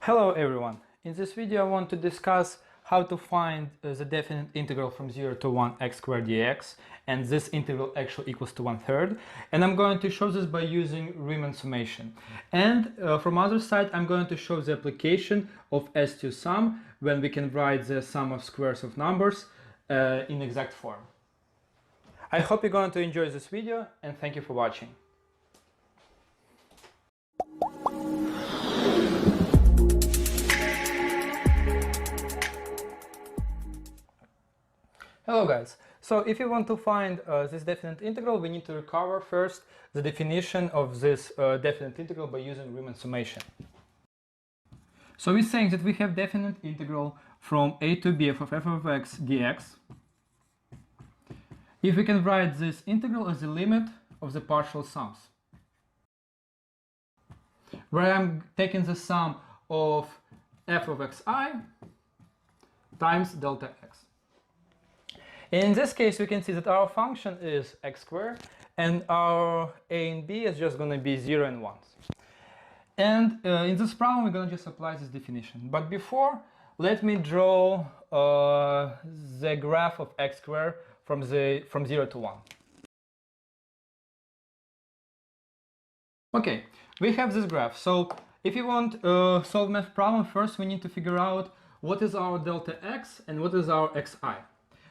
Hello everyone! In this video I want to discuss how to find the definite integral from 0 to 1 x squared dx, and this integral actually equals to 1/3, and I'm going to show this by using Riemann summation. And from other side I'm going to show the application of S2 sum when we can write the sum of squares of numbers in exact form. I hope you're going to enjoy this video and thank you for watching. Hello guys, so if you want to find this definite integral, we need to recover first the definition of this definite integral by using Riemann summation. So we're saying that we have definite integral from a to b of f of x dx if we can write this integral as the limit of the partial sums, where I'm taking the sum of f of xi times delta x. In this case, we can see that our function is x squared, and our a and b is just going to be 0 and 1. And in this problem, we're going to just apply this definition. But before, let me draw the graph of x squared from 0 to 1. Okay, we have this graph. So if you want to solve math problem, first we need to figure out what is our delta x and what is our xi.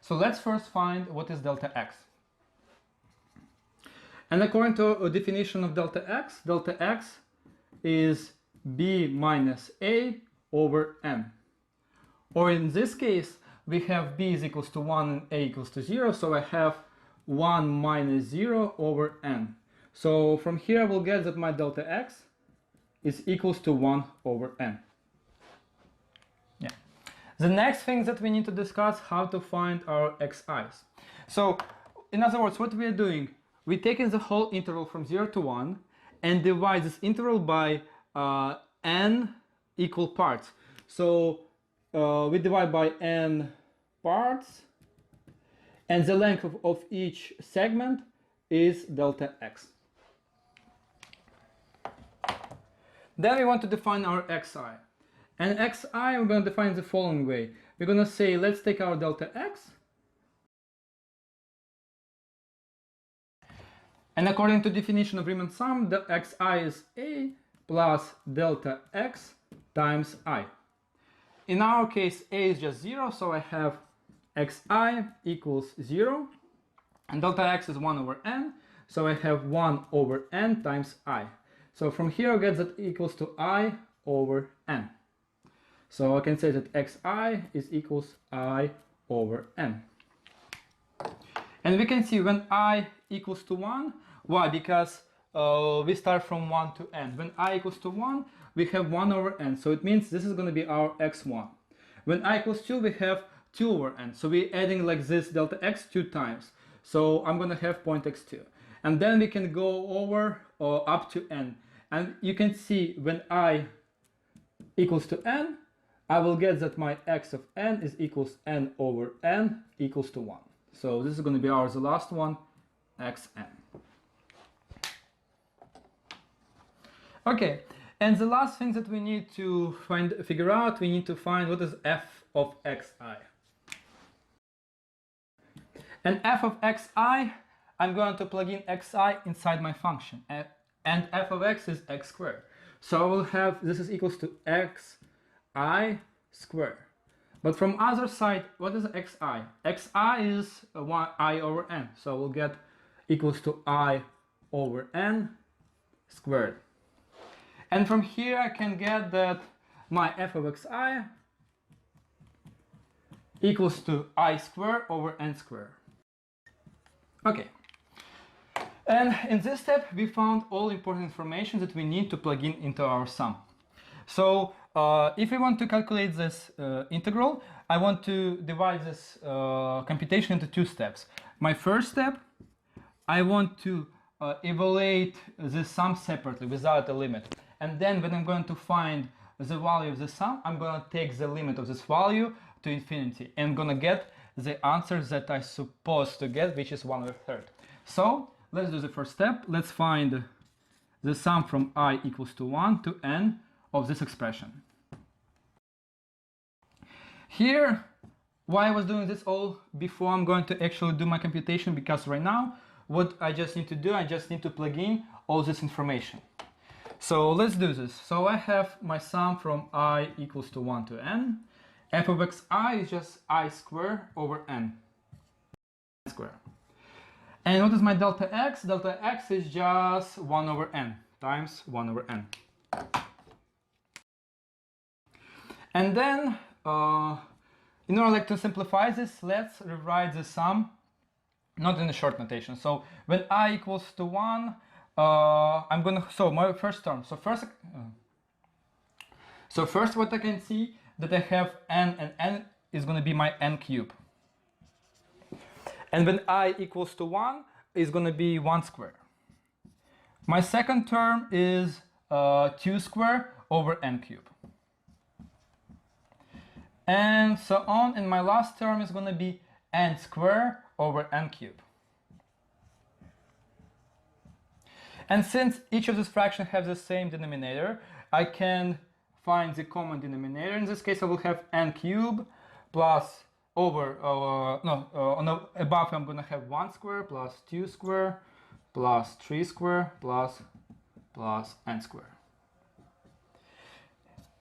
So let's first find what is delta x. And according to a definition of delta x is b minus a over n. Or in this case, we have b is equals to 1 and a equals to 0, so I have 1 minus 0 over n. So from here I will get that my delta x is equals to 1 over n. The next thing that we need to discuss how to find our xi's. So, in other words, what we are doing, we're taking the whole interval from 0 to 1 and divide this interval by n equal parts. So, we divide by n parts, and the length of each segment is delta x. Then we want to define our xi. And xi we're going to define the following way. We're going to say, let's take our delta x. And according to definition of Riemann sum, the xi is a plus delta x times I. In our case, a is just 0, so I have xi equals 0. And delta x is 1 over n, so I have 1 over n times I. So from here I get that equals to I over n. So I can say that xi is equals I over n. And we can see when I equals to 1, why? Because we start from 1 to n. When I equals to 1, we have 1 over n, so it means this is going to be our x1. When I equals 2, we have 2 over n, so we're adding like this delta x 2 times. So I'm going to have point x2. And then we can go over up to n. And you can see when I equals to n, I will get that my x of n is equals n over n equals to 1. So this is going to be ours, the last one, xn. Okay, and the last thing that we need to figure out, we need to find what is f of xi. And f of xi, I'm going to plug in xi inside my function. And f of x is x squared. So I will have, this is equals to xi squared. But from other side, what is xi? Xi is 1 I over n. So we'll get equals to I over n squared. And from here I can get that my f of xi equals to I squared over n squared. Okay. And in this step we found all important information that we need to plug in into our sum. So if we want to calculate this integral, I want to divide this computation into 2 steps. My first step, I want to evaluate the sum separately without a limit. And then when I'm going to find the value of the sum, I'm going to take the limit of this value to infinity. And I'm going to get the answer that I'm supposed to get, which is 1/3. So let's do the first step. Let's find the sum from I equals to 1 to n of this expression. Here, why I was doing this all before I'm going to actually do my computation, because right now, what I just need to do, I just need to plug in all this information. So let's do this. So I have my sum from I equals to 1 to n. F of xi is just I squared over n squared. And what is my delta x? Delta x is just 1 over n times 1 over n. And then, in order to simplify this, let's rewrite the sum, not in the short notation. So when I equals to 1, I'm gonna, so my first term, so first what I can see, that I have n, and n is gonna be my n cube. And when I equals to 1, is gonna be 1 square. My second term is 2 square over n cube. And so on, and my last term is gonna be n square over n cube. And since each of these fractions have the same denominator, I can find the common denominator. In this case, I will have n cube plus over, above I'm gonna have 1 square plus 2 square plus 3 square plus n square.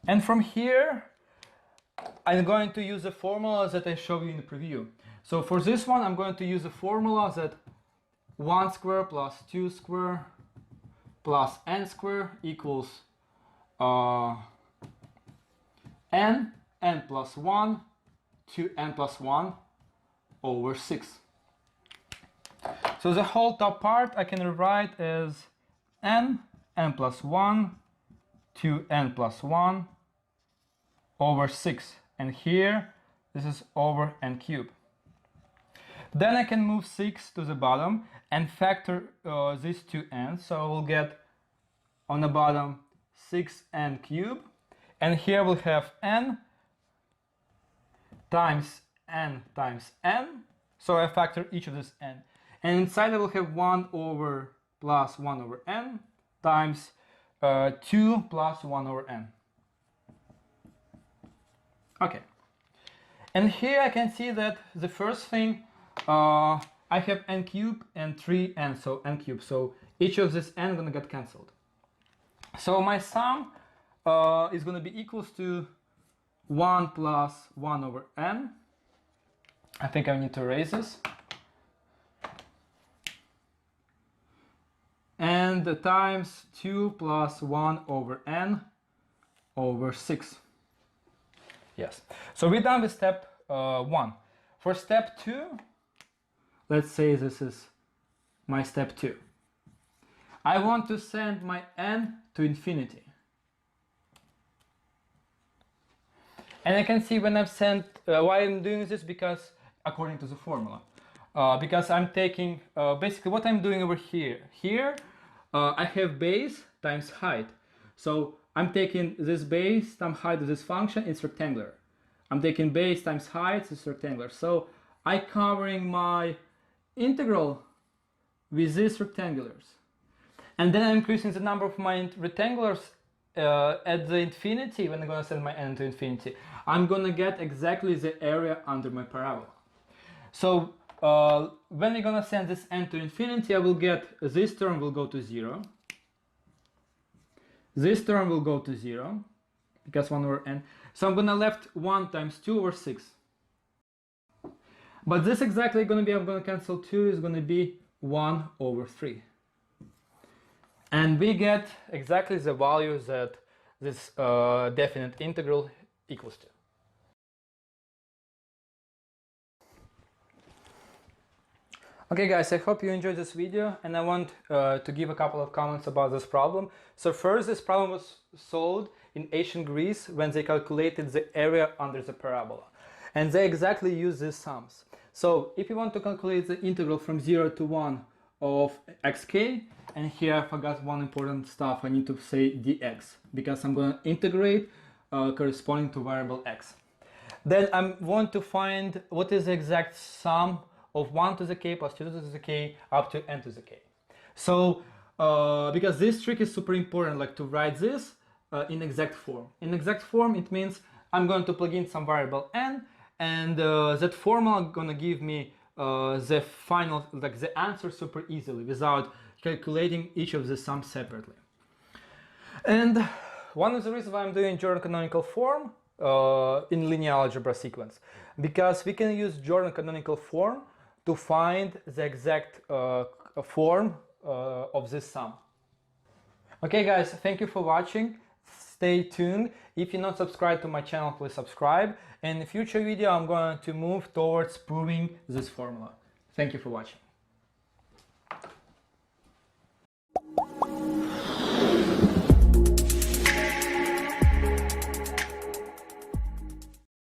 And from here, I'm going to use the formula that I showed you in the preview. So for this one, I'm going to use the formula that 1 square plus 2 square plus n square equals n plus 1 to n plus 1 over 6. So the whole top part I can rewrite as n plus 1 to n plus 1 over 6. And here, this is over n cubed. Then I can move 6 to the bottom and factor these two n's. So I will get on the bottom 6n cubed. And here we'll have n times n times n. So I factor each of this n. And inside I will have 1 over plus 1 over n times 2 plus 1 over n. Okay. And here I can see that the first thing, I have n cubed and 3n, so n cubed. So each of this n gonna get cancelled. So my sum is gonna be equals to 1 plus 1 over n. I think I need to erase this. And times 2 plus 1 over n over 6. Yes. So we're done with step 1. For step 2, let's say this is my step 2. I want to send my n to infinity. And I can see when I've sent, why I'm doing this, because according to the formula. Because I'm taking, basically what I'm doing over here. Here, I have base times height. So I'm taking this base times height of this function, it's rectangular. I'm taking base times height, it's rectangular. So I'm covering my integral with these rectangulars. And then I'm increasing the number of my rectangulars at the infinity. When I'm going to send my n to infinity, I'm going to get exactly the area under my parabola. So when we're going to send this n to infinity, I will get this term will go to 0. This term will go to 0 because 1 over n. So I'm going to left 1 times 2 over 6. But this exactly going to be, I'm going to cancel 2, is going to be 1 over 3. And we get exactly the value that this definite integral equals to. Okay guys, I hope you enjoyed this video, and I want to give a couple of comments about this problem. So first, this problem was solved in ancient Greece when they calculated the area under the parabola. And they exactly use these sums. So if you want to calculate the integral from 0 to 1 of xk, and here I forgot one important stuff, I need to say dx, because I'm going to integrate corresponding to variable x. Then I want to find what is the exact sum of 1 to the k plus 2 to the k up to n to the k. So because this trick is super important, like to write this in exact form. In exact form, it means I'm going to plug in some variable n, and that formula gonna give me the final, like the answer super easily without calculating each of the sums separately. And one of the reasons why I'm doing Jordan canonical form in linear algebra sequence, because we can use Jordan canonical form to find the exact form of this sum. Okay guys, thank you for watching. Stay tuned. If you're not subscribed to my channel, please subscribe. And in the future video, I'm going to move towards proving this formula. Thank you for watching.